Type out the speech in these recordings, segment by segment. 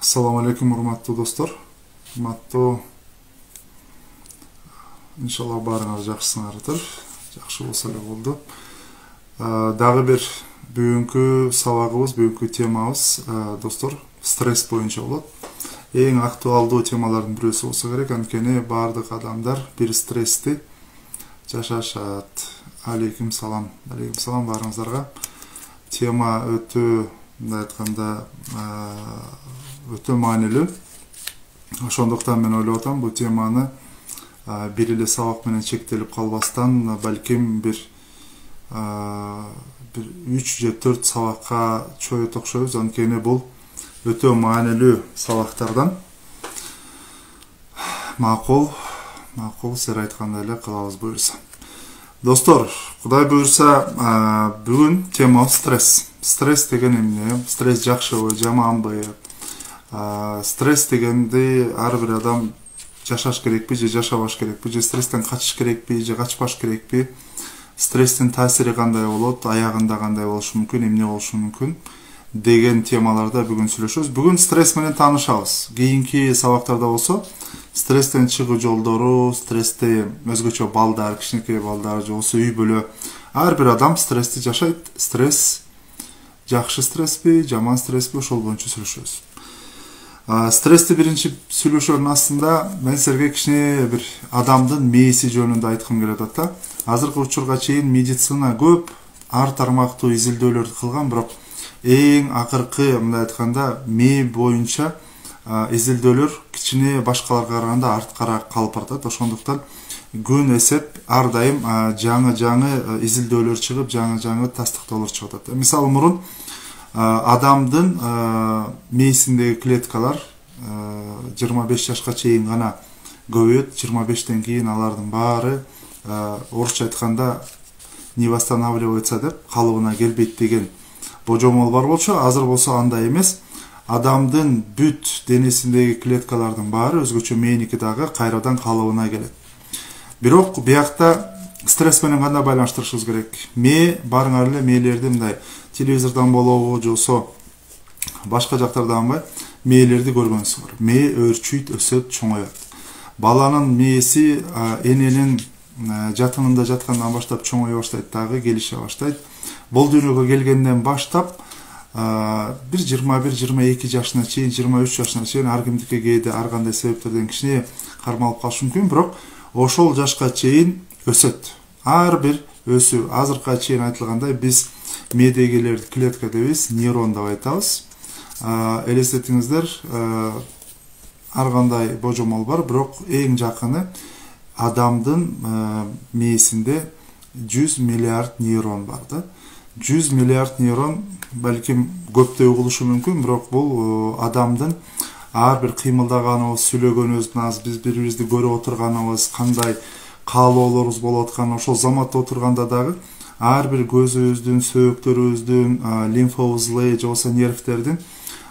Assalamu алейкум, урматтуу достор. Урматтуу, иншалла баарыңар жакшысыңардар. Жакшы болсо эле болду. Дагы бир бүгүнкү сабагыбыз, бүгүнкү темабыз, достор, стресс боюнча болот. Эң актуалдуу темалардын бирөөсү болсо керек, анткени баардык адамдар бир стрессти жашашат. Алейкум салам баарыңыздарга. Тема өтө, мындай айтканда, өтө маанилүү. Ошондуктан мен ойлоп атам, бул теманы бир эле сабак менен чектелип калбастан, балким бир 3 же 4 сабакка чоюп окшойбуз, анткени бул өтө маанилүү сабактардан. Макул, силер айткандай эле кылабыз буюрса. Достор, Кудай буюрса, бүгүн темабыз стресс. Стресс деген эмне? Стресс жакшыбы, жаманбы? Стресс дегенди ар бир адам жашаш керекпи же жашабаш керекпи, же стресстен качыш керекпи же качпаш керекпи? Стресстин таасири кандай болот, аягында кандай болушу мүмкүн, эмне болушу мүмкүн деген темаларда бүгүн сүйлөшөбүз. Бүгүн стресс менен таанышабыз. Кийинки сабактарда болсо стресстен чыгуу жолдору, стрессти өзгөчө балдар, кичинекей балдар же болсо үй бүлө, ар бир адам стрессти жашайт. Стресс жакшы стрессби, жаман стрессби, ошол боюнча сүйлөшөбүз. Стрессти биринчи сүйлөшөөнүн астында мен силерге кичине бир адамдын мээси жөнүндө айткым келип атат. Азыркы учурга чейин медицина көп ар тармактуу изилдөөлөрдү кылган, бирок эң акыркы, мындай айтканда, мээ боюнча изилдөөлөр кичине башкаларга караганда арткараак калып баратат. Ошондуктан күн эсеп ар дайым жаңы изилдөөлөр чыгып, жаңы тастыктоолор чыгып атат. Мисалы, мурун адамдын мээсиндеги клеткалар 25 жашка чейин гана көбөйөт. 25тен кийин алардын баары орусча айтканда не восстанавливается деп, калыбына келбейт деген божомол бар болчу. Азыр болсо андай эмес. Адамдын бүт денесиндеги клеткалардын баары өзгөчө мээники дагы кайрадан калыбына келет. Бирок биякта стресс менен кандай байланыштырышыбыз керек? Мээ, барыңар эле мээлерди мындай телевизордон болобу, же болсо башка жактардан мээлерди көргөнсүңөр. Мээ өөрчүйт, өсөт, чоңоёт. Баланын мээси эненин жатынында жаткандан баштап чоңое баштайт, дагы келише баштайт. Бул дүйнөгө келгенден баштап бир 21-22 жашына чейин, 23 жашына чейин ар кимдики кээде ар кандай себептерден кичине кармалып калышы мүмкүн, бирок ошол жашка чейин өсөт. Ар бир өсүү, азыркыга чейин айтылгандай, биз мээдегилерди клетка дейбиз, нейрон деп айтабыз. Элестетиңиздер, ар кандай божомол бар, бирок эң жакыны адамдын мээсинде 100 миллиард нейрон бар да. 100 миллиард нейрон балким көптөй угулушу мүмкүн, бирок бул адамдын ар бир кыймылдаганыбыз, сүйлөгөнүбүз, биз бири-бирибизди көрүп отурганыбыз, кандай каалоолорубуз болуп аткан, ошол заматта отурганда дагы ар бир көзүбүздүн, сөөктөрүбүздүн, лимфоузлы же болсо нервтердин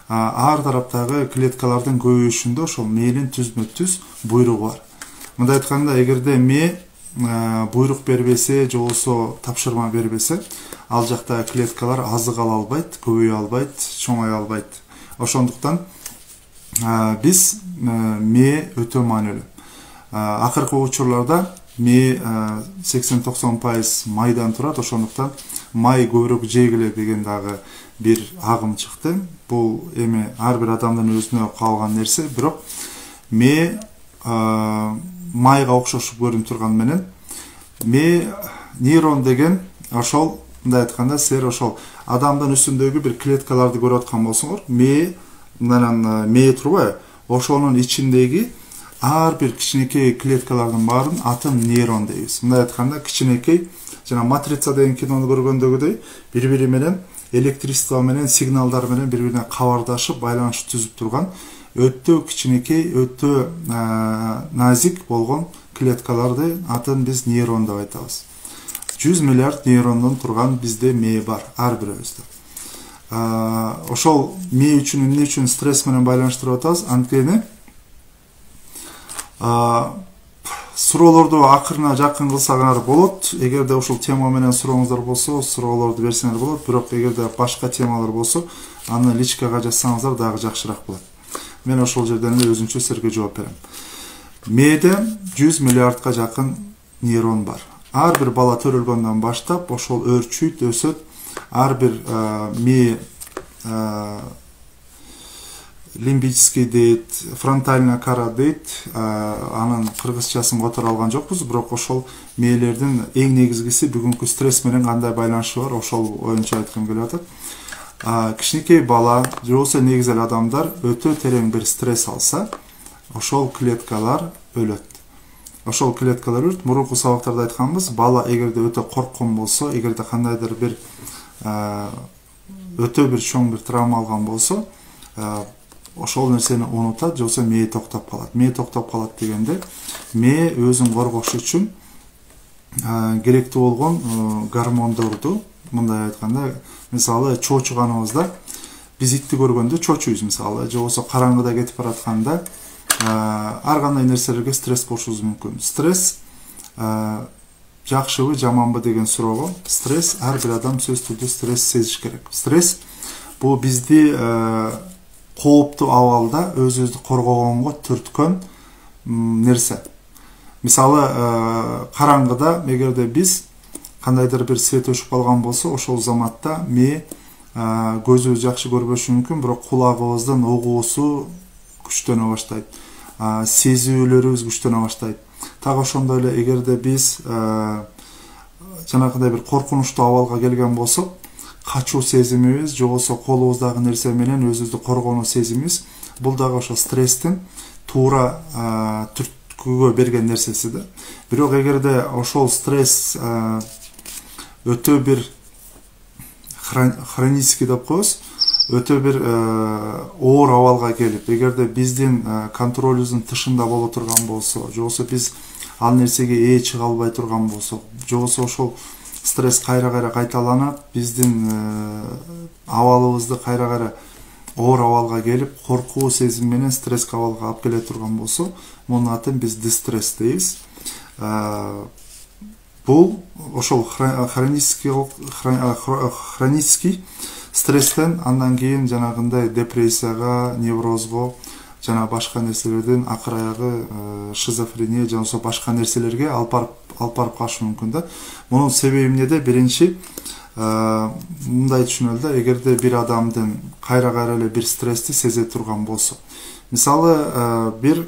ар тараптагы клеткалардын көбөйүшүндө ошол мээнин түзмө-түз буйругу бар. Мындай айтканда, эгерде мээ буйрук бербесе же болсо тапшырма бербесе, ал жакта клеткалар азык ала албайт, көбөйө албайт, чоңое албайт. Ошондуктан биз мээ өтө маанилүү. Акыркы учурларда мээ 80-90% майдан турат, ошондуктан май көбүрөөк жегиле деген дагы бир агым чыкты. Бул эми ар бир адамдын өзүнө калган нерсе, бирок мээ майга окшош көрүнүп турган менен, мээ нейрон деген ошол, мындай айтканда, силер ошол адамдын үстүндөгү бир клеткаларды көрүп аткан болсоңор, мээ менен мээ турбайбы? Ошонун ичиндеги ар бир кичинекей клеткалардын баарын атын нейрон дейбиз. Мындай айтканда, кичинекей, жана матрица деген кинону көргөндөгүдөй, бири-бири менен электричество менен, сигналдар менен бири-бирине кабардашып, байланыш түзүп турган өтө кичинекей, өтө назик болгон клеткаларды атын биз нейрон деп айтабыз. 100 миллиард нейрондон турган бизде мээ бар, ар бирөөбүздө. Ошол мээ үчүн эмне үчүн стресс менен байланыштырып атабыз? Анткени суроолорду акырына жакын кылсаңар болот. Эгерде ошол тема менен сурооңуздар болсо, суроолорду берсеңер болот. Бирок эгерде башка темалар болсо, аны личкага жазсаңыздар дагы жакшыраак болот. мен ошол жерден эле өзүнчө силерге жооп берем. Мээде 100 миллиардка жакын нейрон бар. Ар бир бала төрөлгөндөн баштап ошол өрчүйт, өсөт. Ар бир мээ лимбический дейт, фронтальная кора дейт. Анын кыргызчасын которо алган жокпуз, бирок ошол мээлердин эң негизгиси бүгүнкү стресс менен кандай байланышы бар, ошол боюнча айткым келип атат. Кичинекей бала же болбосо негизи эле адамдар өтө терең бир стресс алса, ошол клеткалар өлөт. Ошол клеткалар өлөт. Мурунку сабактарда айтканбыз, бала эгерде өтө корккон болсо, эгерде кандайдыр бир өтө бир чоң бир травма алган болсо, ошол нерсени унутат, же болбосо мээ токтоп калат. Мээ токтоп калат дегенде, мээ өзүн коргош үчүн керектүү болгон гормондорду, мындай айтканда, мисалы чоочуганыбызда биз итти көргөндө чочуйбуз, мисалы, же болбосо караңгыда кетип баратканда ар кандай нерселерге стресс болушубуз мүмкүн. Стресс жакшыбы, жаманбы деген суроого, стресс, ар бир адам сөзсүз түрдө стресс сезиш керек. Стресс бул бизди кооптуу абалда өзүбүздү коргогонго түрткөн нерсе. Мисалы, караңгыда эгерде биз кандайдыр бир свет өчүп калган болсо, ошол заматта мээ көзүбүз жакшы көрбөшү мүмкүн, бирок кулагыбыздын угуусу күчтөнө баштайт. Сезүүлөрүбүз күчтөнө баштайт. Так ошондой эле эгерде биз жанагындай бир коркунучтуу абалга келген болсок, качуу сезимибиз, же болбосо колубуздагы нерсе менен өзүбүздү коргонуу сезимибиз, бул дагы ошо стресстин туура түрткүгө берген нерсеси да. Бирок эгерде ошол стресс өтө бир хронический деп коебуз, өтө бир оор абалга келип, эгерде биздин контролубуздун тышында боло турган болсо, же болбосо биз ал нерсеге ээ чыга албай турган болсок, же болбосо ошол стресс кайра-кайра кайталанып, биздин абалыбызды кайра-кайра оор абалга келип, коркуу сезим менен стресс абалга алып келе турган болсо, мунун атын биз дистресс дейбиз. Бул ошол хронический стресстен андан кийин жанагындай депрессияга, неврозго, жана башка нерселерден акыр аягы шизофрения жана башка нерселерге алып барып калышы мүмкүн да. Мунун себеби эмнеде? Биринчи, мындай түшүнөлү да, эгерде бир адамдын кайра-кайра эле бир стрессти сезе турган болсо, мисалы бир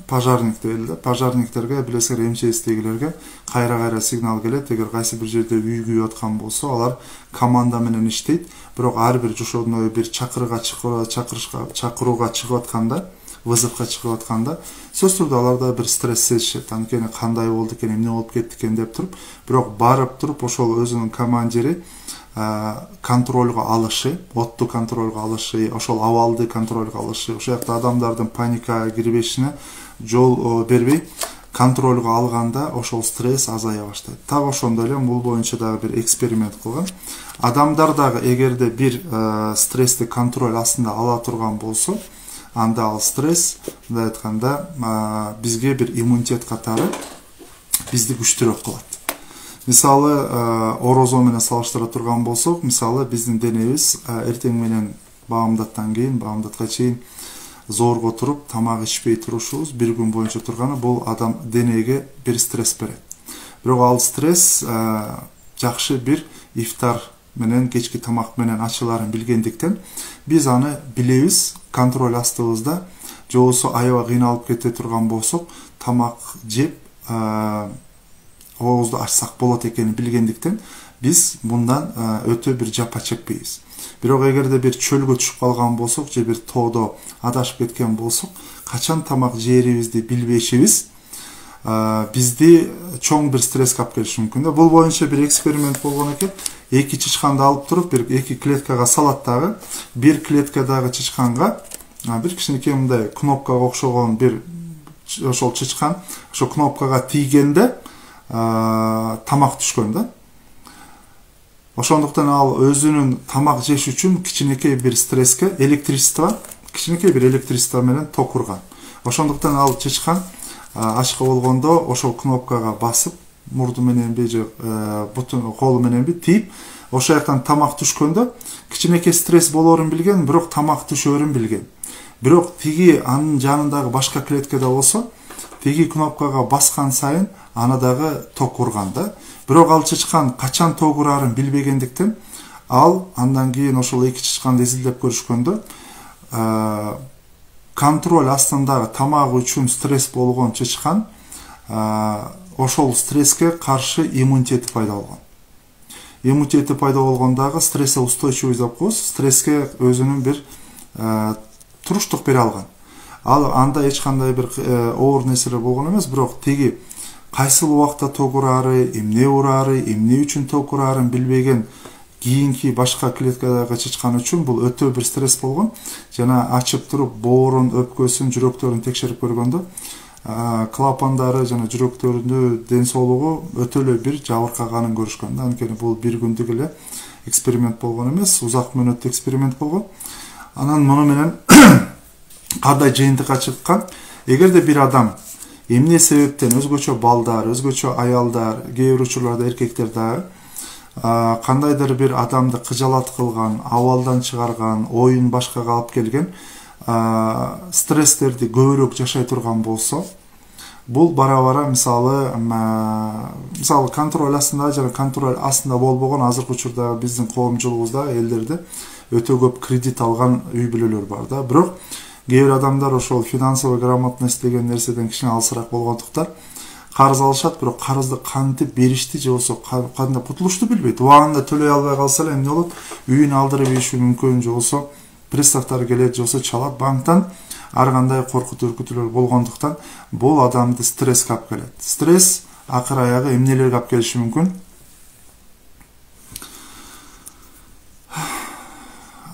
пожарник дейли да, пожарниктерге, билесиңер, МЧСтегилерге кайра-кайра сигнал келет, эгер кайсы бир жерде үй күйүп аткан болсо, алар команда менен иштейт, бирок ар бир жошондой бир чакырууга чыгып атканда, вызовко чыгып атканда, сөзсүз түрдө аларда бир стресс сезишет. Анткени кандай болду экен, эмне болуп кетти экен деп туруп, бирок барып туруп ошол өзүнүн командири контролго алышы, отту контролго алышы, ошол абалды контролго алышы, ошол жакта адамдардын паникага кирбешине жол бербей контролго алганда ошол стресс азая баштайт. Так ошондой эле бул боюнча дагы бир эксперимент кылган. Адамдар дагы эгерде бир стрессти контроль астында ала турган болсо, анда ал стресс, мындай айтканда, бизге бир иммунитет катары бизди күчтүүрөөк кылат. Мисалы, орозо менен салыштыра турган болсок, мисалы биздин денебиз эртең менен баамдаттан кийин, баамдатка чейин зорго туруп, тамак ичпей турушубуз, бир күн боюнча турганы, бул адам денеге бир стресс берет. Бирок ал стресс жакшы бир ифтар менен, кечки тамак менен ачыларын билгендиктен, биз аны билебиз, контроль астыбызда, же болбосо аябай кыйналып кете турган болсок, тамак жеп, оозду ачсак болот экенин билгендиктен, биз мындан өтө бир жапа чекпейбиз. Бирок эгерде бир чөлгө түшүп калган болсок, же бир тоодо адашып кеткен болсок, качан тамак жээрибизди билбешибиз бизди чоң бир стресске алып келиши мүмкүн да. Бул боюнча бир эксперимент болгон экен. Эки чычканды алып туруп, бир эки клеткага салат дагы, бир клеткадагы чычканга бир кичинекей мындай кнопкага окшогон бир ошол чычкан, ошол кнопкага тийгенде тамак түшкөн да. Ошондуктан ал өзүнүн тамак жеш үчүн кичинекей бир стресске кичинекей бир электричество менен ток урган. Ошондуктан ал чычкан ачка болгондо ошол кнопкага басып, мурду мененби же бутун колу мененби тийип, ошол жактан тамак түшкөндө кичинекей стресс болоорун билген, бирок тамак түшөөрүн билген. Бирок тиги анын жанындагы башка клеткада болсо, тиги кнопкага баскан сайын аны дагы ток урган да. Бирок ал чычкан качан ток урарын билбегендиктен ал андан кийин ошол эки чычканды изилдеп көрүшкөндө контроль астындагы тамагы үчүн стресс болгон чычкан ошол стресске каршы иммунитети пайда болгон. Иммунитети пайда болгондагы стресске устойчивый деп коебуз, стресске өзүнүн бир туруштук бере алган. Ал анда эч кандай бир оор нерселер болгон эмес, бирок тиги кайсыл убакта ток урары, эмне үчүн ток урарын билбеген кийинки башка клеткадагы чычкан үчүн бул өтө бир стресс болгон. Жана ачып туруп боорун, өпкөсүн, жүрөктөрүн текшерип көргөндө клапандары жана жүрөктөрүнүн ден соолугу өтө эле бир жабыркаганын көрүшкөн да. Анткени бул бир күндүк эле эксперимент болгон эмес, узак мөөнөттүү эксперимент болгон. Анан муну менен кандай жыйынтыкка чыккан? Эгерде бир адам эмне себептен өзгөчө балдар, өзгөчө аялдар, кээ бир учурларда эркектер дагы кандайдыр бир адамды кыжалат кылган, абалдан чыгарган, оюн башкага алып келген стресстерди көбүрөөк жашай турган болсо, бул бара-бара мисалы контроль астында жана контроль астында болбогон азыркы учурда биздин коомчулугубузда элдерде өтө көп кредит алган үй бүлөлөр бар да. Бирок кээ бир адамдар ошол финансовый грамотность деген нерседен кичине алысыраак болгондуктан карыз алышат, бирок карызды кантип беришти же болбосо кандай кутулушту билбейт. Убагында төлөй албай калса эле эмне болот? Үйүн алдырып ийиши мүмкүн, же болбосо приставтар келет, же болбосо чалат банктан. Ар кандай коркутуу үркүтүүлөр болгондуктан бул адамды стресске алып келет. Стресс акыр аягы эмнелерге алып келиши мүмкүн?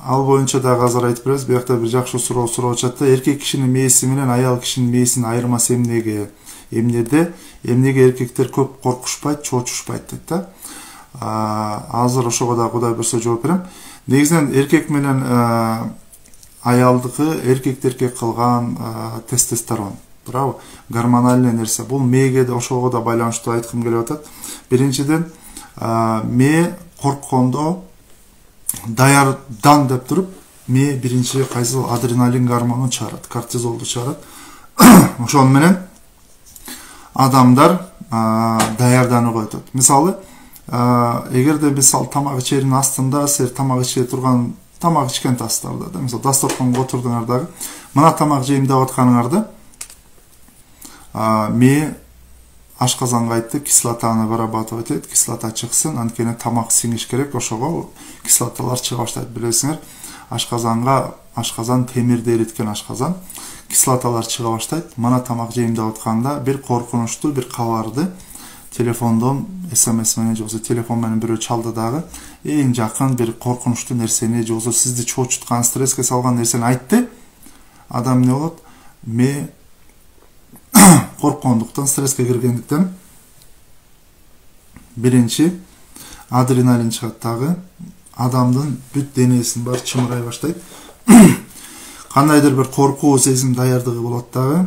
Ал боюнча дагы азыр айтып беребиз. Биякта бир жакшы суроо сурашат да, эркек кишинин мээси менен аял кишинин мээсинин айырмасы эмнеге? Эмнеге эркектер көп коркушпайт, чоочушпайт дейт да. Азыр ошого да Кудай буйрса жооп берем. Негизинен эркек менен аялдыкы эркектерге кылган тестостерон, туурабы? Гормональный нерсе. Бул мээге да ошого да байланыштуу айткым келип атат. Биринчиден, мээ корккондо даярдан деп туруп, мээ биринчи кайсыл адреналин гормонун чыгарат, кортизолду чыгарат. Ошон менен адамдар даярданууга өтөт. Мисалы, эгерде биз тамак ичеринин астында, силер тамак иче турган тамак ичкен тастарда да, мисалы дасторконго отурдуңар дагы, мына тамак жейм деп атканыңарда мээ ашказанга айтты, кислотаны вырабатывать эт, кислота чыксын, анткени тамак сиңиш керек, ошого кислоталар чыга баштайт. Билесиңер, ашказан темирди эриткен ашказан, кислоталар чыга баштайт. Мана тамак жейм деп атканда бир коркунучтуу бир кабарды телефондон SMS менен же болбосо телефон менен бирөө чалды дагы, эң жакын бир коркунучтуу нерсени же болбосо сизди чоочуткан, стресске салган нерсени айтты. Адам эмне болот? Мээ корккондуктан, стресске киргендиктен биринчи адреналин чыгат дагы, адамдын бүт денесин баары чымырай баштайт. Кандайдыр бир коркуу сезим даярдыгы болот дагы,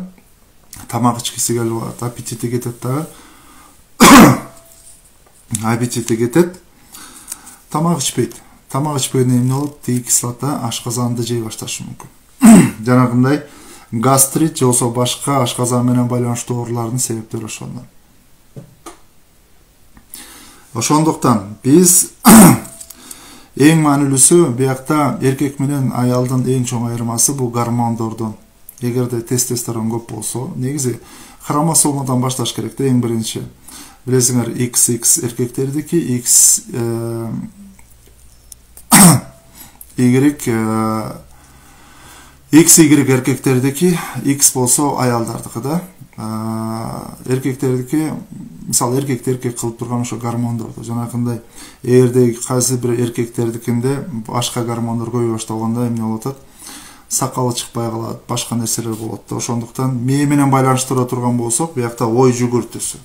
тамак ичкиси келип алат, аппетити кетет дагы. Аппетити кетет. Тамак ичпейт. Тамак ичпегенде эмне болот? Тиги кислота ашказанды жей башташы мүмкүн. Жанагындай гастрит же болбосо башка ашказан менен байланыштуу оорулардын себептери ошондон. Ошондуктан биз эң маанилүүсү биякта эркек менен аялдын эң чоң айырмасы бул гормондордон. Эгерде тестостерон көп болсо, негизи хромосомадан башташ керек да, эң биринчи. Билесиңер, XX эркектердики, XY эркектердики, X болсо аялдардыкы да. Эркектердики, мисалы эркек кылып турган ошо гормондорду. Жанакындай, эгерде кайсы бир эркектердикинде башка гормондор көбөй баштаганда эмне болот атат? Сакалы чыкпай калат, башка нерселер болот да. Ошондуктан мээ менен байланыштыра турган болсок, биякта ой жүгүртүүсү.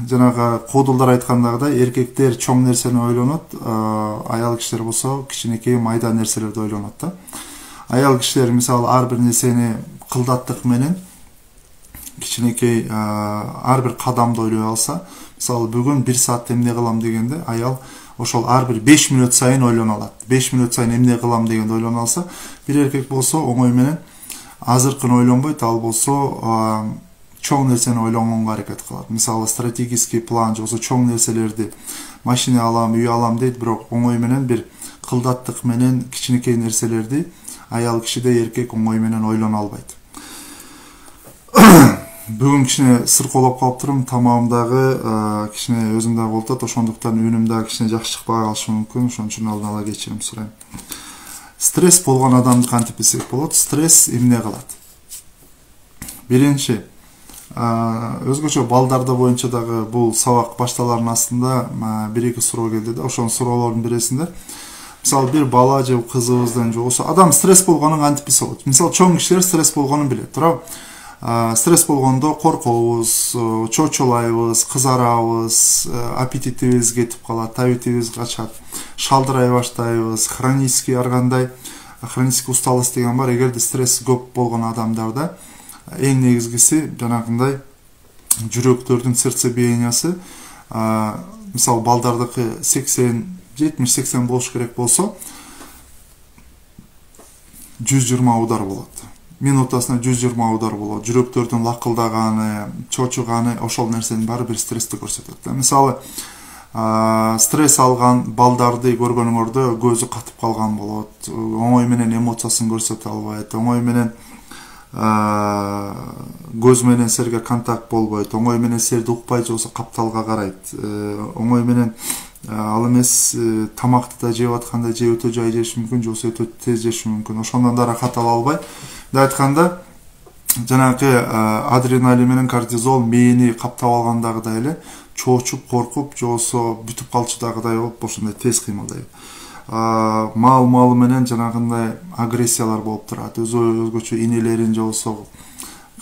Жанагы кодулдар айткандагыдай, эркектер чоң нерсени ойлонот, аял кишилер болсо кичинекей майда нерселерди ойлонот да. Аял кишилер мисалы ар бир нерсени кылдаттык менен кичинекей ар бир кадамды ойлой алса, мисалы бүгүн 1 саат эмне кылам дегенде, аял ошол ар бир 5 мүнөт сайын ойлоно алат. 5 мүнөт сайын эмне кылам дегенди ойлоно алса, бир эркек болсо оңой менен азыркын ойлонбойт, ал болсо чоң нерсени ойлонгонго аракет кылат. Мисалы стратегический план же болсо чоң нерселерди машина алам, үй алам дейт, бирок оңой менен бир кылдаттык менен кичинекей нерселерди аял кишидей эркек оңой менен ойлоно албайт. Бүгүн кичине сыркоолоп калыптырмын, тамагымдагы кичине өзүм дагы болуп атат, ошондуктан үнүм дагы кичине жакшы чыкпай калышы мүмкүн, ошон үчүн алдын ала кечирим сурайм. Стресс болгон адамды кантип билсек болот? Стресс эмне кылат? Биринчи, өзгөчө балдарда боюнча дагы бул сабак башталарынын астында бир-эки суроо келди да, ошонун суроолордун бирисинде мисалы бир бала же кызыбыздан же болсо адам стресс болгонун кантип билсе болот? Мисалы чоң кишилер стресс болгонун билет, туурабы? Стресс болгондо коркобуз, чочулайбыз, кызарабыз, аппетитибиз кетип калат, табитибиз качат, шалдырай баштайбыз, хронический ар кандай хронический усталость деген бар. Эгерде стресс көп болгон адамдарда эң негизгиси жанагындай жүрөктөрдүн сердцебиениясы, мисалы балдардыкы 80, 70-80 болуш керек болсо 120 удар болот. Минутасына 120 удар болот. Жүрөктөрдүн лакылдаганы, чочуганы, ошол нерсенин баары бир стрессти көрсөтөт. Мисалы, стресс алган балдарды көргөнүңөрдө көзү катып калган болот, оңой менен эмоциясын көрсөтө албайт, оңой менен көз менен серге контакт болбойт, оңой менен серди укпайт же болсо капталга карайт, оңой менен ал эмес тамакты да жеп атканда же өтө жай жеши мүмкүн, же болсо өтө тез жеши мүмкүн. Ошондон да рахат ала албай. Мындай айтканда, жанагы адреналин менен кортизол мээни каптап алгандагыдай эле чоочуп, коркуп, же болсо бүтүп калчыдагыдай болуп, ошондой тез кыймылдайт. Мал менен жанагындай агрессиялар болуп турат. Өзгөчө инелерин же болсо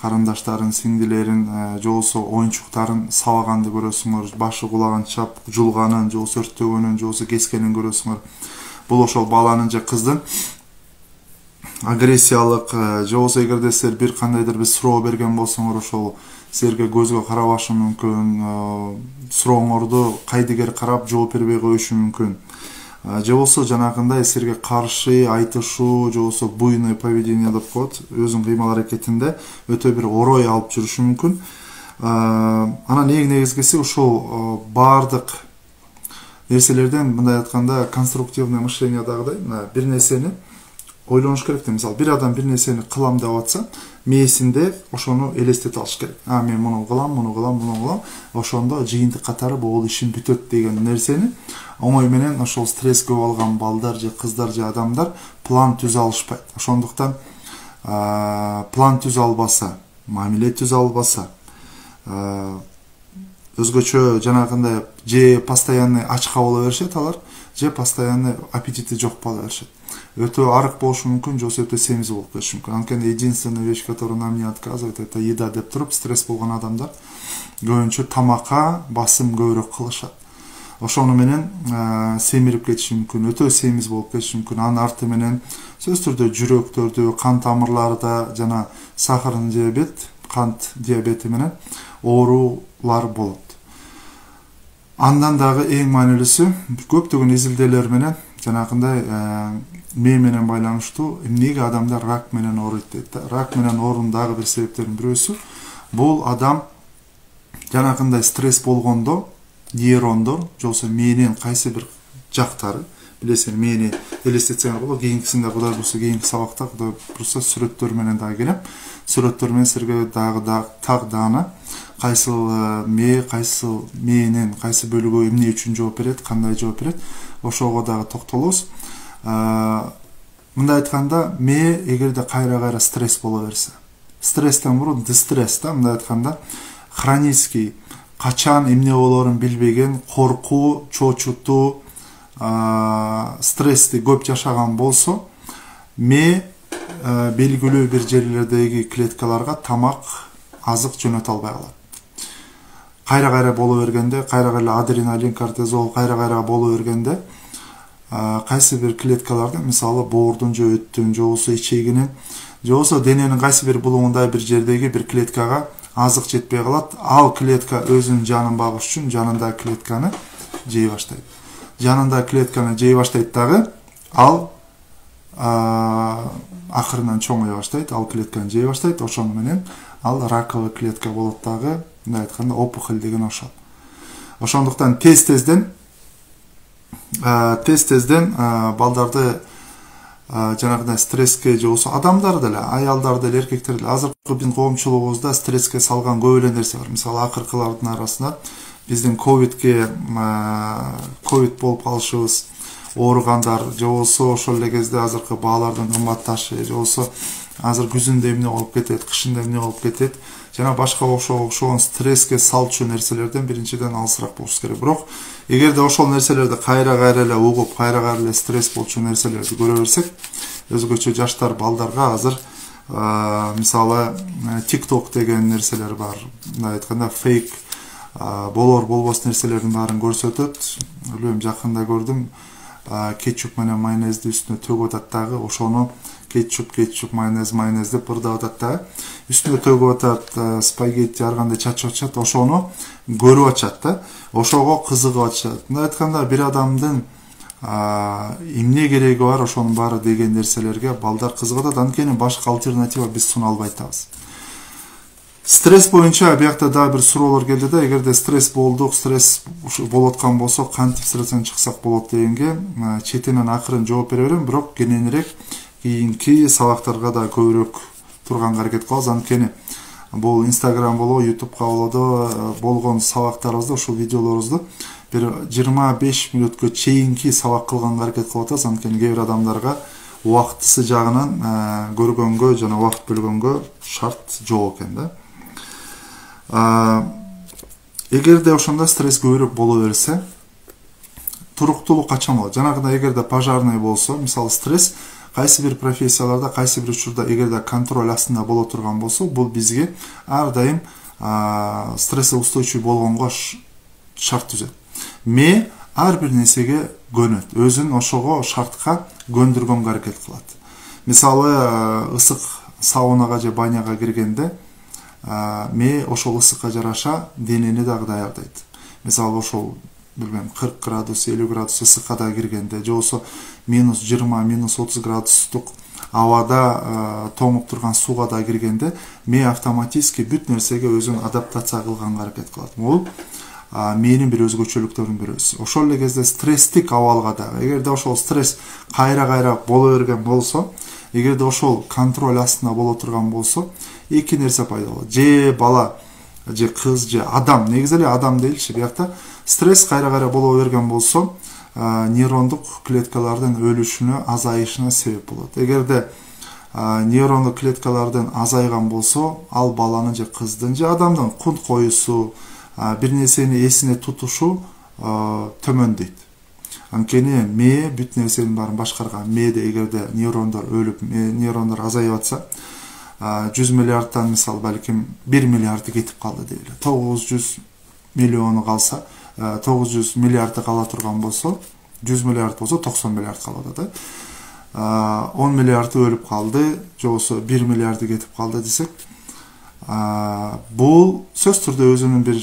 карындаштарын, сиңдилерин, же болсо оюнчуктарын сабаганды көрөсүңөр, башы кулаганчап жулганын, же болсо өрттөгөнүн, же болсо кескенин көрөсүңөр. Бул ошол баланын же кыздын агрессиялык, же болсо эгерде силер бир кандайдыр бир суроо берген болсоңор, ошол силерге көзгө карабашы мүмкүн, сурооңорду кайдыгер карап жооп бербей коюшу мүмкүн. Же болсо жанагындай силерге каршы айтышуу, же болсо буйный поведение деп коет, өзүнүн кыймыл аракетинде өтө бир орой алып жүрүшү мүмкүн. Анан эң негизгиси ушул баардык нерселерден мындай айтканда конструктивный мышлениедагыдай бир нерсени ойлоnuş керек. Мисалы, бир адам бир нерсени кылам деп атса, мээсинде ошону элестете алыш керек. Мен муну кылам. Ошондо жыйынтык катары бул ишим бүтөт деген нерсени оңой менен ошол стресс көп алган балдар же кыздар же адамдар план түзө алышпайт. Ошондуктан план түзө албаса, мамиле түзө албаса, өзгөчө жанагындай же постоянный ачка боло беришет алар, же постоянный аппетити жок боло беришет. Өтө арык болушу мүмкүн, же өтө семиз болуп кетиши мүмкүн. Анткени единственная вещь, которая нам не отказывает, это еда деп туруп, стресс болгон адамдар көбүнчө тамакка басым көбүрөөк кылышат. Ошону менен семирип кетиши мүмкүн, өтө семиз болуп кетиши мүмкүн. Анын арты менен сөзсүз түрдө жүрөктөрдү, кан тамырларда жана сахарын диабет, кант диабети менен оорулар болот. Андан дагы эң маанилүүсү, көптөгөн изилдөөлөр менен жанагындай мээ менен байланыштуу эмнеге адамдар рак менен ооруйт дейт. Рак менен оорунун дагы бир себептеринин бирөөсү бул адам жанагындай стресс болгондо нейрондор, же болсо мээнин кайсы бир жактары, билесиң, мээни элестетсеңер болот. Кийинкисинде Кудай буйрса кийинки сабакта Кудай буйрса сүрөттөр менен дагы келем. Сүрөттөр менен силерге дагы даана кайсыл мээ, кайсыл мээнин кайсы бөлүгү эмне үчүн жооп берет, кандай жооп берет, ошого дагы токтолобуз. Мындай айтканда, мээ эгерде кайра стресс боло берсе, стресстен мурун дистресс да, мындай айтканда, хронический, качан эмне болоорун билбеген, коркуу, чочутуу, стрессти көп жашаган болсо, мээ белгилүү бир жерлердеги клеткаларга тамак, азык жөнөтө албай калат. Кайра боло бергенде, кайра адреналин, кортизол кайра боло бергенде, кайсы бир клеткаларда, мисалы боордун же өттүн, же болсо ичегинин, же болсо дененин кайсы бир булугундай бир жердеги бир клеткага азык жетпей калат. Ал клетка өзүнүн жанын багыш үчүн жанындагы клетканы жей баштайт. жанында клетканы жей баштайт дагы, ал акырынан чоңой баштайт, ал клетканы жей баштайт, ошону менен ал раковый клетка болот дагы, мындай айтканда опухоль деген ошол. Ошондуктан тез-тезден балдарды жанагындай стресске же болсо адамдар деле, аялдар деле, эркектер деле азыркы биздин коомчулугубузда стресске салган көп эле нерсе бар. Мисалы акыркылардын арасында биздин ковид болуп калышыбыз, ооругандар же болсо ошол эле кезде азыркы баалардын кымбатташы же болсо азыр күзүндө эмне болуп кетет, кышында эмне болуп кетет, жана башка окшогон стресске салчу нерселерден биринчиден алысыраак болушубуз керек. Бирок эгерде ошол нерселерди кайра эле угуп, кайра эле стресс болчу нерселерди көрө берсек, өзгөчө жаштар балдарга азыр мисалы TikTok деген нерселер бар. Мындай айтканда фейк болор болбос нерселердин баарын көрсөтөт. Билбейм, жакында көрдүм, кетчуп менен майонезди үстүнө төгүп атат дагы, ошону кетчуп майонез деп ырдап атат дагы, үстүнө төгүп атат, спагетти ар кандай чачып атышат, ошону көрүп атышат да, ошого кызыгып атышат. Мындай айтканда бир адамдын эмне кереги бар ошонун баары деген нерселерге балдар кызыгып атат, анткени башка альтернатива биз суна албай атабыз. Стресс боюнча биякта дагы бир суроолор келди да, эгерде стресс болуп аткан болсо кантип стresстен чыксак болот дегенге четинен акырын жооп бере берем, бирок кененирээк кийинки сабактарга да көбүрөөк турганга аракет кылабыз. Анткени бул Instagram болобу, YouTube'га болобу болгон сабактарыбызды, ушул видеолорубузду бир 25 мүнөткө чейинки сабак кылганга аракет кылып атабыз. Анткени кээ бир адамдарга убактысы жагынан көргөнгө жана убакыт бөлгөнгө шарт жок экен да. Эгерде ошондо стресс көбүрөөк боло берсе, туруктуулук качан болот? Жанагындай эгерде пожарный болсо, мисалы стресс кайсы бир профессияларда, кайсы бир учурда эгерде контроль астында боло турган болсо, бул бизге ар дайым стресске устойчивый болгонго шарт түзөт. Ме ар бир нерсеге көнөт, өзүн ошого шартка көндүргөнгө аракет кылат. Мисалы ысык саунага же баняга киргенде, ме ошол ысыкка жараша денени дагы даярдайт. Мисалы ошол билбейм 40 градус, 50 градус ысыкка да киргенде, же болсо -20, -30 градустук абада тоңуп турган сууга да киргенде, ме автоматически бүт нерсеге өзүн адаптация кылганга аракет кылат. Бул менин бир өзгөчөлүктөрүнүн бирөөсү. Ошол эле кезде стресстик абалга дагы, эгерде ошол стресс кайра боло берген болсо, эгерде ошол контроль астында боло турган болсо, эки нерсе пайда болот. Же бала, же кыз, же адам, негизи эле адам дейличи, биякта стресс кайра боло берген болсо, нейрондук клеткалардын өлүшүнө, азайышына себеп болот. Эгерде нейрондук клеткалардын азайган болсо, ал баланын же кыздын же адамдын кунт коюусу, бир нерсени эсине тутушу төмөндөйт. Анткени ме бүт нерсенин баарын башкарган. Мээде эгерде нейрондор өлүп, нейрондор азайып атса, 100 миллиардтан мисалы балким 1 миллиарды кетип калды дейли. 900 миллиону калса, 900 миллиарды кала турган болсо, 100 миллиард болсо 90 миллиард калат да. 10 миллиарды өлүп калды, же болсо 1 миллиарды кетип калды десек, бул сөз түрдө өзүнүн бир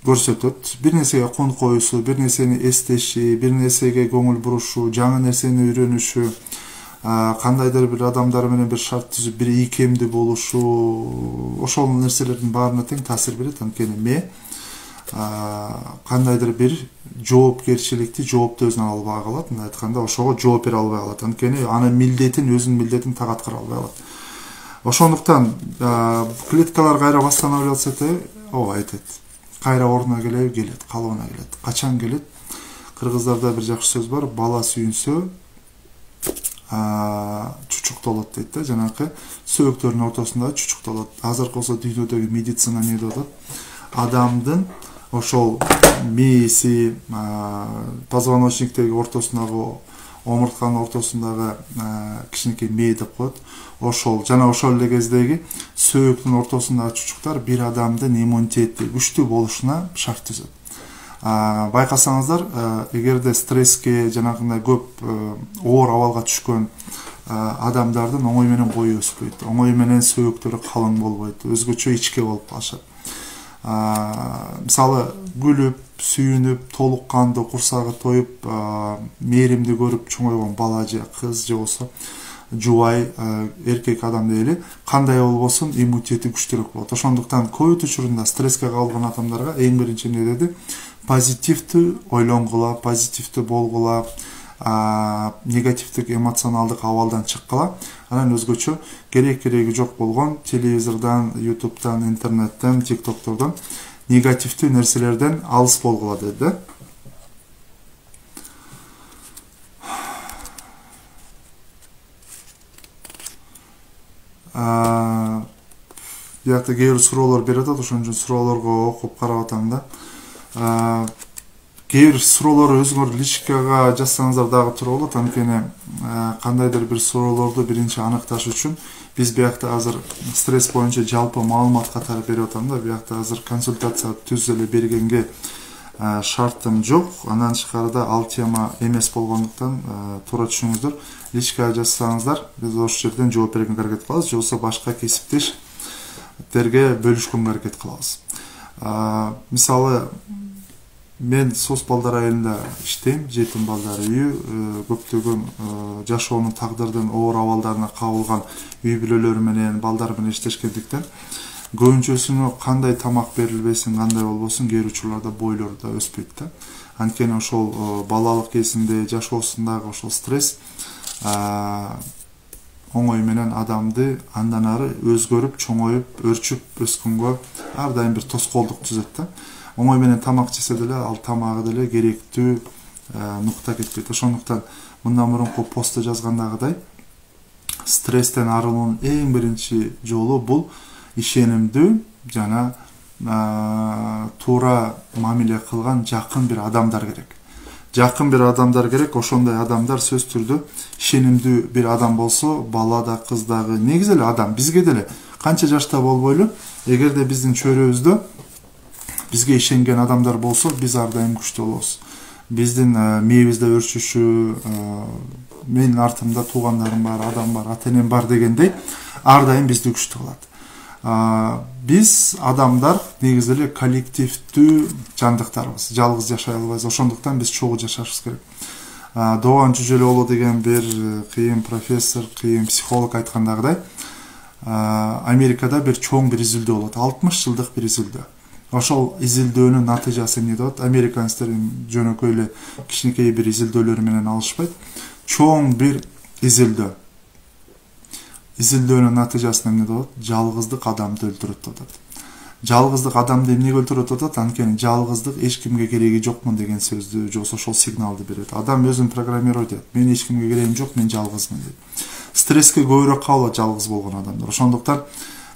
көрсөтөт. Бир нерсеге кунт коюусу, бир нерсени эстеши, бир нерсеге көңүл бурушу, жаңы нерсени үйрөнүшү, кандайдыр бир адамдар менен бир шарт түзүп, бир ийкемдүү болушу, ошол нерселердин баарына тең таасир берет. Анткени ме кандайдыр бир жоопкерчиликти, жоопту өзүнө албай калат. Мындай айтканда, ошого жооп бере албай калат. Анткени анын өзүнүн милдетин так аткара албай калат. Ошондуктан клеткалар кайра восстанавливаться этет, айтет. Кайра ордуна келет, калыбына келет. Качан келет? Кыргыздарда бир жакшы сөз бар, бала сүйүнсө чучуктолот дейт да, жанакы сөөктөрдүн ортосунда чучуктолот. Азыр болсо дүйнөдөгү медицина эмне деп атат? Адамдын ошол мээси, позвоночниктеги ортосундагы, омуртканын ортосундагы кичинекей мээ деп коет. Ошол жана ошол эле кездеги сөөктүн ортосундагы чучуктар бир адамдын иммунитети күчтүү болушуна шарт түзөт. Байкасаңыздар, эгерде стресске жанагындай көп оор абалга түшкөн адамдардын оңой менен бою өспөйт, оңой менен сөөктөрү калың болбойт, өзгөчө ичке болуп калышат. мисалы күлүп, сүйүнүп, толук кандуу, курсагы тоюп, мээримди көрүп чоңойгон бала же кыз же болсо жубай эркек адам дейли, кандай болбосун иммунитети күчтүүрөөк болот. Ошондуктан көп учурунда стресске кабылган адамдарга эң биринчи эмне деди? Позитивдүү ойлонгула, позитивдүү болгула, негативдик эмоционалдык абалдан чыккыла, анан өзгөчө керек-кереги жок болгон телевизордон, ютубтан, интернеттен, тиктоктордон негативдүү нерселерден алыс болгула деди. Биякта кээ бир суроолор берип атат, ошон үчүн суроолорго окуп карап атам да. Кээ бир суроолор өзүңөр личкага жазсаңыздар дагы туура болот. Анткени кандайдыр бир суроолорду биринчи аныкташ үчүн биз биякта азыр стресс боюнча жалпы маалымат катары берип атам да. Биякта азыр консультация түз эле бергенге шартым жок. Андан тышкарыда ал тема эмес болгондуктан туура түшүңүздөр. Личкага жазсаңыздар биз ошол жерден жооп бергенге аракет кылабыз, же болбосо башка кесиптештерге бөлүшкөнгө аракет кылабыз. Мисалы мен СОС балдар айылында иштейм, жетим балдар үйү, көптөгөн жашоонун тагдырдын оор абалдарына кабылган үй бүлөлөр менен, балдар менен иштешкендиктен көбүнчөсүнө кандай тамак берилбесин, кандай болбосун, кээ бир учурларда бойлору да өспөйт да. Анткени ошол балалык кезинде жашоосундагы ошол стресс оңой менен адамды андан ары өзгөрүп, чоңоюп, өрчүп өскөнгө ар дайым бир тоскоолдук түзөт да. Оңой менен тамак жесе деле, ал тамагы деле керектүү нукта кетпейт. Ошондуктан мындан мурунку постто жазгандагыдай стресстен арылуунун эң биринчи жолу бул ишенимдүү жана туура мамиле кылган жакын бир адамдар керек. Жакын бир адамдар керек. Ошондой адамдар сөз түрдө ишенимдүү бир адам болсо, бала да, кыз дагы, негизи эле адам, бизге деле канча жашта болбойлу, эгерде биздин чөйрөбүздө бизге ишенген адамдар болсо, биз ар дайым күчтүү болобуз. Биздин мээбизде өрчүшү, менин артымда туугандарым бар, адам бар, ата-энем бар дегендей ар дайым бизди күчтүү кылат. Биз адамдар негизи эле коллективдүү жандыктарбыз. Жалгыз жашай албайбыз. Ошондуктан биз чогуу жашашыбыз керек. Doğan Cüceloğlu деген бир кыйын профессор, кыйын психолог айткандагыдай, Америкада бир чоң бир изилдөө болот. 60 жылдык бир изилдөө. Ошол изилдөөнүн натыйжасы эмне болот? Американецтер жөнөкөй эле кичинекей бир изилдөөлөр менен алышпайт. Чоң бир изилдөө. Изилдөөнүн натыйжасы эмне болот? Жалгыздык адамды өлтүрөт деп атат. Жалгыздык адамды эмнеге өлтүрөт деп атат? Анткени жалгыздык эч кимге кереги жокмун деген сөздү, же ошол сигналды берет. Адам өзүн программировать этет. Мен эч кимге керегим жок, мен жалгызмын дейт. Стресске көбүрөөк кабылат жалгыз болгон адамдар. Ошондуктан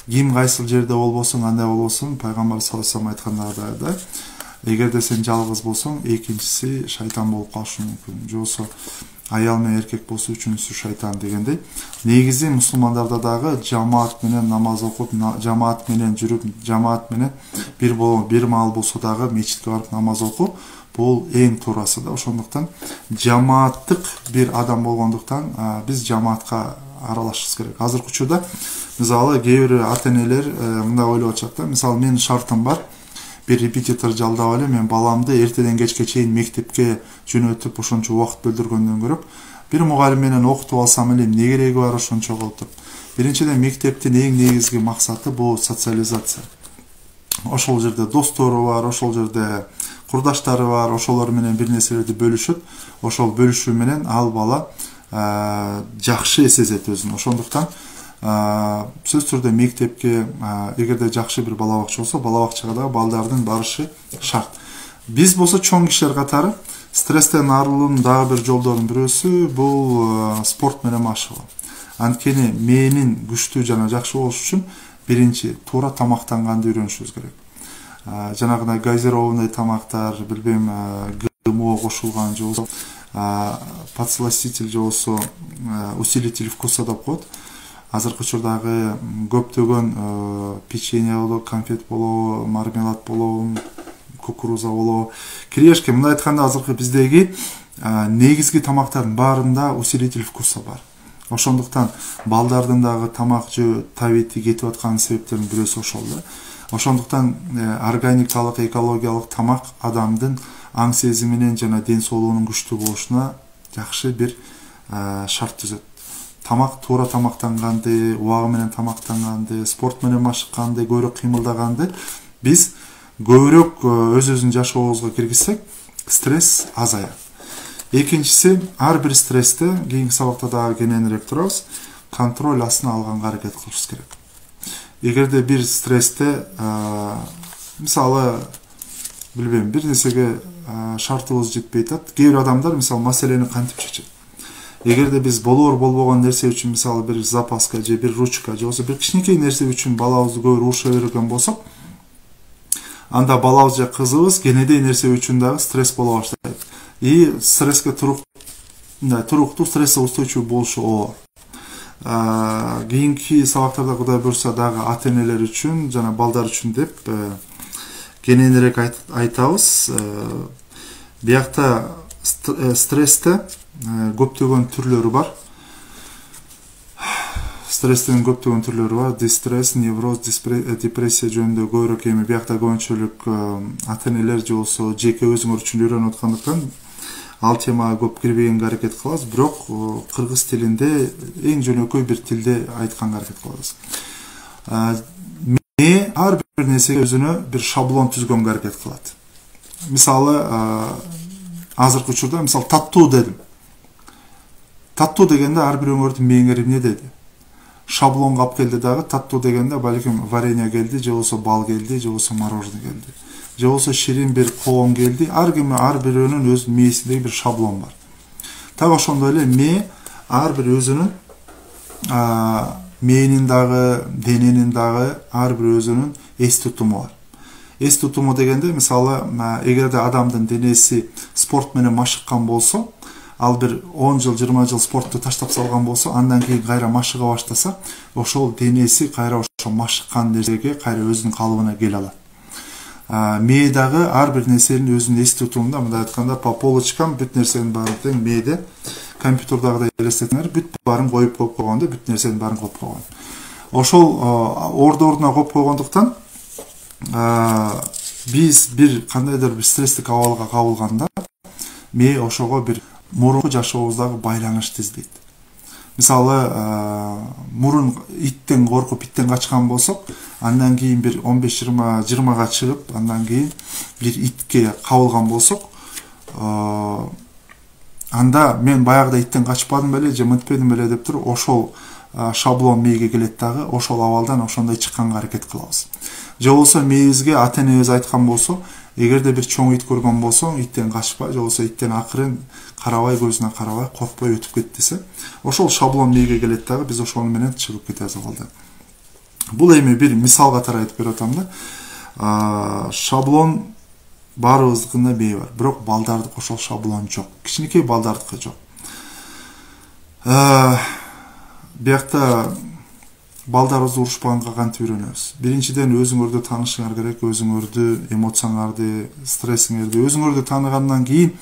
ким кайсыл жерде болбосун, кандай болбосун, пайгамбар саллаллаху алейхи вассалам айткандагыдай, эгерде сен жалгыз болсоң, экинчиси шайтан болуп калышы мүмкүн. Же болсо аял менен эркек болсо үчүнчүсү шайтан дегендей. Негизи мусулмандарда дагы жамаат менен намаз окуп, жамаат менен жүрүп, жамаат менен бир маал болсо дагы мечитке барып намаз окуу, бул эң туурасы да. Ошондуктан жамааттык бир адам болгондуктан биз жамаатка аралашышыбыз керек. Азыркы учурда мисалы кээ бир ата-энелер мындай ойлоп атышат да. Мисалы менин шартым бар. Bir репетитор жалдап эле мен баламды эртеден кечке чейин мектепке жөнөтүп ошончо убакыт бөлдүргөндөн көрөп, бир мугалим менен окутуп алсам эле эмне кереги бар ошончо кылып туруп. Биринчиден мектептин эң негизги максаты бул социализация. Ошол жерде достору бар, ошол жерде курдаштары бар, ошолор менен бир нерселерди бөлүшөт. Ошол бөлүшүү менен ал бала жакшы сезет өзүн. Ошондуктан сөз түрдө мектепке эгерде жакшы бир бала бакча болсо, бала бакчага дагы балдардын барышы шарт. Биз болсо чоң кишилер катары стресстен арылуунун дагы бир жолдорунун бирөөсү бул спорт менен машыгуу. Анткени мээнин күчтүү жана жакшы болуш үчүн биринчи туура тамактанганды үйрөнүшүбүз керек. Жанагындай газированный тамактар, билбейм, ГМО кошулган же болсо подсластитель же болсо усилитель вкуса деп коет. Азыркы учурдагы көптөгөн печенье болобу, конфет болобу, мармелад болобу, кукуруза болобу, кирешке, мындай айтканда азыркы биздеги негизги тамактардын баарында усилитель вкуса бар. Ошондуктан балдардын дагы тамак жөө табити кетип аткан себептердин бирөөсү ошол да. Ошондуктан органикалык, экологиялык тамак адамдын аң сезиминен жана ден соолугунун күчтүү болушуна жакшы бир шарт түзөт. Тамак туура тамактанганды, убагы менен тамактанганды, спорт менен машыкканды, көбүрөөк кыймылдаганды биз көбүрөөк өзүбүздүн жашообузга киргизсек, стресс азаят. Экинчиси, ар бир стрессти кийинки сабакта дагы кененирээк турабыз, контроль астына алганга аракет кылышыбыз керек. Эгерде бир стрессте мисалы билбейм, бир нерсеге шартыбыз жетпей атат, кээ бир адамдар мисалы маселени кантип чечет. Эгерде биз болор болбогон нерсе үчүн мисалы бир запаска же бир ручка же болбосо бир кичинекей нерсе үчүн балабызды көп уруша берген болсок, анда балабыз же кызыбыз кенедей нерсе үчүн дагы стресс боло баштайт. И стресске туруктуу стресске устойчивый болушу оор. Кийинки сабактарда Кудай буйрса дагы ата-энелер үчүн жана балдар үчүн деп кененирээк айтабыз. Биякта стрессте көптөгөн түрлөрү бар. Стресстин көптөгөн түрлөрү бар. Дистресс, невроз, депрессия жөнүндө көбүрөөк эми биякта көбүнчөлүк ата-энелер же болсо жеке өзүңөр үчүн үйрөнүп аткандыктан ал темага көп кирбегенге аракет кылабыз, бирок кыргыз тилинде эң жөнөкөй бир тилде айтканга аракет кылабыз. Ме ар бир нерсеге өзүнө бир шаблон түзгөнгө аракет кылат. Мисалы, азыркы учурда мисалы таттуу дедим. Таттуу дегенде ар бир өңөрдүн мээңери эмне деди? Шаблонго алып келди дагы, таттуу дегенде балким варенье келди, же болсо бал келди, же болсо мороженое келди. Же болсо ширин бир коом келди. Ар бирөөнүн өзүнүн мээсиндеги бир шаблон бар. Так ошондой эле ме ар бир өзүнүн мээнин дагы, дененин дагы ар бир өзүнүн эс тутуму бар. Эс тутуму дегенде мисалы эгерде адамдын денеси спорт менен машыккан болсо, ал бир 10 жыл, 20 жыл спортту таштап салган болсо, андан кийин кайра машыга баштаса, ошол денеси кайра ошо машыккан нерсеге кайра өзүнүн калыбына келе алат. Мээ дагы ар бир нерсенин өзүнүн эс тутумунда, мындай айтканда, по полочкам бүт нерсенин баарын тең мээде компьютердагыдай элестетиңер, бүт баарын коюп койгондо, бүт нерсенин баарын коюп койгон. Ошол ордуна коюп койгондуктан биз бир кандайдыр бир стресстик абалга кабылганда, мээ ошого бир мурунку жашообуздагы байланышты издейт. Мисалы, мурун иттен коркуп, иттен качкан болсок, андан кийин бир 15-20га чыгып, андан кийин бир итке кабылган болсок, анда мен баягыда иттен качпадым беле, же мынтпедим беле деп туруп, ошол шаблон мээге келет дагы, ошол абалдан ошондой чыкканга аракет кылабыз. Же болсо мээбизге ата-энебиз айткан болсо, эгерде бир чоң ит көргөн болсоң, иттен качпа, же болсо иттен акырын карабай, көзүнө карабай, коркпой өтүп кет десе, ошол шаблон мээге келет дагы, биз ошол менен чыгып кетебиз абалдан. Бул эми бир мисал катары айтып берип атам да. Шаблон баарыбыздыкында мээ бар, бирок балдардык ошол шаблон жок. Кичинекей балдардыкы жок. Биякта балдарыбызды урушпаганга кантип үйрөнөбүз? Биринчиден өзүңөрдү таанышыңар керек, өзүңөрдү, эмоцияңарды, стрессиңерди өзүңөрдү тааныгандан кийин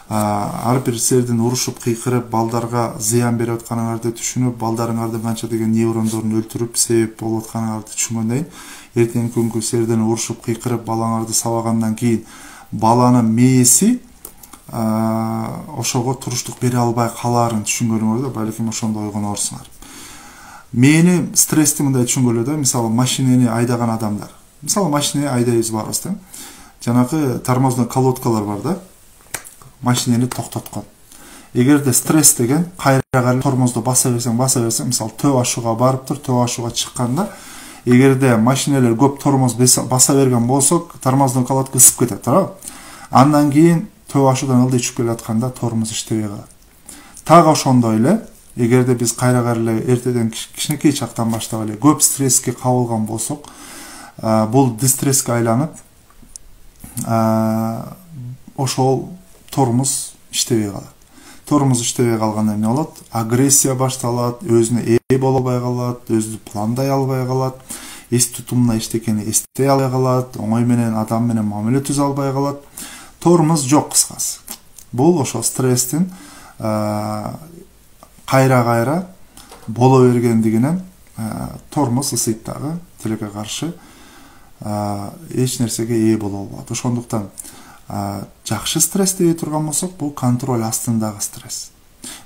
ар бир силердин урушуп, кыйкырып, балдарга зыян берип атканыңарды түшүнүп, балдарыңардын канча деген нейрондорун өлтүрүп, себеп болуп атканыңарды түшүнгөндөн кийин, эртеңки күнгү силерден урушуп, кыйкырып, балаңарды сабагандан кийин, баланын мээси ошого туруштук бере албай калаарын түшүнгөнүңөрдө, балким ошондо ойгонорсуңар. Мээни стрессти мындай түшүнгөлө да, мисалы машинени айдаган адамдар. Мисалы машинени айдайбыз баарыбыз да. Жанагы тормозной колодкалар бар да. Машинени токтоткон. Эгерде стресс деген кайра тормозду баса берсең, мисалы төө ашууга барыптыр, төө ашууга чыкканда, эгерде машинелер көп тормоз баса берген болсо, тормозной колодка ысып кетет, туура? Андан кийин төө ашуудан ылдый түшүп келатканда тормоз иштебей калат. Так ошондой эле, эгерде биз кайра эле эртеден кичинекей чактан баштап эле көп стресске кабылган болсок, бул дистресске айланып, ошол тормоз иштебей калат. Тормоз иштебей калганда эмне болот? Агрессия башталат, өзүнө ээ боло албай калат, өзү пландай албай калат, эс тутумуна эчтекени эстей албай калат, оңой менен адам менен мамиле түзө албай калат. Тормоз жок кыскасы. Бул ошо стресстин кайра боло бергендигинен тормоз ысыйт дагы, тилекке каршы эч нерсеге ээ боло албайт. Ошондуктан жакшы стресс дей турган болсок, бул контроль астындагы стресс.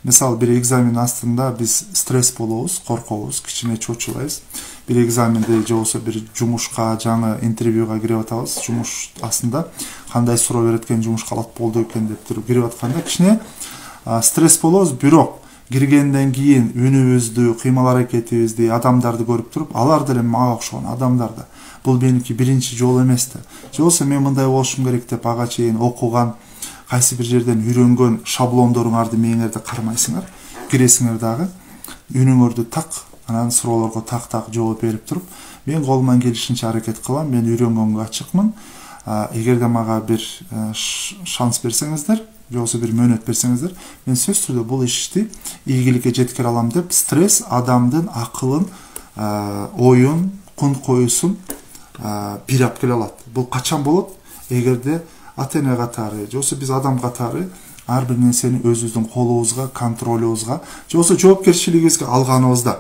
Мисалы, бир экзамен астында биз стресс болобуз, коркобуз, кичине чочулайбыз. Бир экзаменде же болбосо бир жумушка, жаңы интервьюга кирип атабыз. Жумуш астында кандай суроо берет экен, жумушка алат болду экен деп туруп кирип атканда кичине стресс болобуз. Бирок киргенден кийин үнүбүздү, кыймыл аракетибизди, адамдарды көрүп туруп, алар деле мага окшогон адамдар да. Бул меники биринчи жолу эмес да. Же болбосо мен мындай болушум керек деп ага чейин окуган, кайсы бир жерден үйрөнгөн шаблондоруңарды мээңерде кармайсыңар, киресиңер дагы, үнүңөрдү так, анан суроолорго так жооп берип туруп, мен колуман келишинче аракет кылам, мен үйрөнгөнгө ачыкмын. Эгерде мага бир шанс берсеңиздер, же болбосо бир мөөнөт берсеңиздер, мен сөзсүз түрдө бул ишти ийгиликке жеткире алам деп, стресс адамдын акылын, оюн, кун коюсун бирап келе алат. Бул качан болот? Эгерде ата-эне катары, же болбосо биз адам катары ар бир нерсени өзүбүздүн колубузга, контролубузга, же болбосо жоопкерчилигибизге алганыбызда.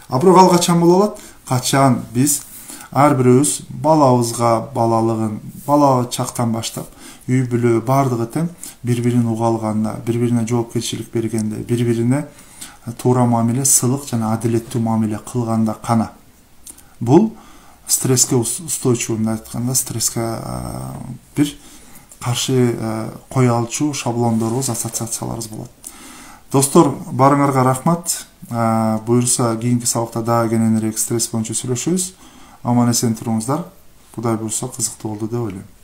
Бирок ал качан боло алат? Качан биз ар бирөөбүз балабызга, балалыгын, бала чактан баштап, үй бүлө бардыгы тең бири-бирин уга алганда, бири-бирине жоопкерчилик бергенде, бири-бирине туура мамиле, сылык жана адилеттүү мамиле кылганда гана. Бул стресске устойчивый, айтканда, стресске бир каршы кое алчу шаблондорубуз, ассоциацияларыбыз болот. Достор, барыңарга рахмат. Буюрса кийинки сабакта дагы кененирээк стресс боюнча сүйлөшөбүз. Аман эсен туруңуздар. Кудай буюрса кызыктуу болду деп ойлойм.